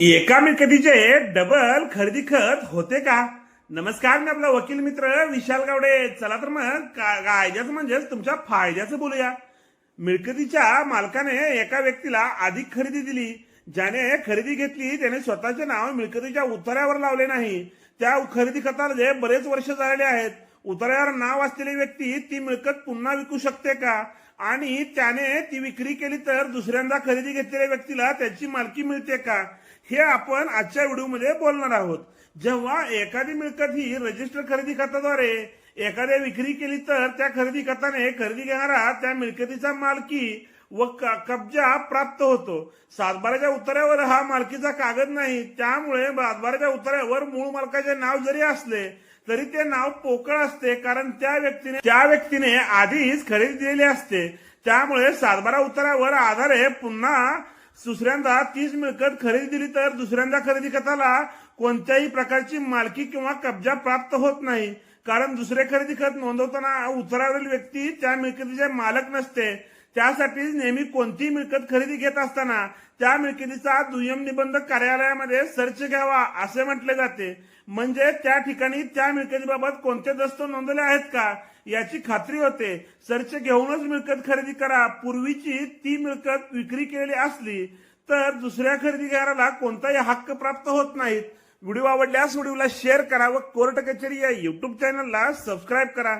एका मिळकतीचे डबल खरेदी खत होते का? नमस्कार, मी आपला वकील मित्र विशाल गावडे. चला तर मग कायद्याचं म्हणजेच तुमच्या फायद्याचं बोलूया. मिळकतीच्या मालकाने एका व्यक्तीला अधिक खरेदी दिली. ज्याने खरेदी घेतली त्याने स्वतःचे नाव मिळकतीच्या उतार्यावर लावले नाही. त्या खरेदी खताला बरेच वर्ष झालेले आहेत. उतार्यावर नाव असलेली व्यक्ती ती मिळकत पुन्हा विकू शकते का? आणि त्याने ती विक्री केली तर दुसऱ्यांदा खरेदी घेतलेल्या व्यक्तीला त्याची मालकी मिळते का? हे आपण आजच्या व्हिडिओमध्ये बोलणार आहोत. जेव्हा एखादी मिळकत ही रजिस्टर खरेदी खताद्वारे एखाद्या विक्री केली तर त्या खरेदी खताने खरेदी घेणारा त्या मिळकतीचा मालकी व कब्जा प्राप्त होतो. सातबाराच्या उतार्यावर हा मालकीचा कागद नाही, त्यामुळे सातबाराच्या उतार्यावर मूळ मालकाचे नाव जरी असले तरी ते नाव पोकळ असते, कारण त्या व्यक्तीने आधीच खरेदी दिलेली असते. त्यामुळे सातबारा उतार्यावर आधारे पुन्हा दुसऱ्यांदा तीच मिळकत खरेदी दिली तर दुसऱ्यांदा खरेदी खताला कोणत्याही प्रकारची मालकी किंवा कब्जा प्राप्त होत नाही, कारण दुसरे खरेदी खत नोंदवताना उतारावरील व्यक्ती त्या मिळकतीचे मालक नसते. त्यासाठी नेहमी कोणतीही मिळकत खरेदी घेत असताना त्या मिळकतीचा दुय्यम निबंध कार्यालयामध्ये सर्च घ्यावा असे म्हटले जाते. म्हणजे त्या ठिकाणी त्या मिळकतीबाबत कोणते दस्त नोंदवले आहेत का याची खात्री होते. सर्च घेऊनच मिळकत खरेदी करा. पूर्वीची ती मिळकत विक्री केलेली असली तर दुसऱ्या खरेदीदाराला कोणताही हक्क प्राप्त होत नाहीत. व्हिडिओ आवडल्यास व्हिडिओला शेअर करा व कोर्ट कचेरी या युट्यूब चॅनलला सबस्क्राईब करा.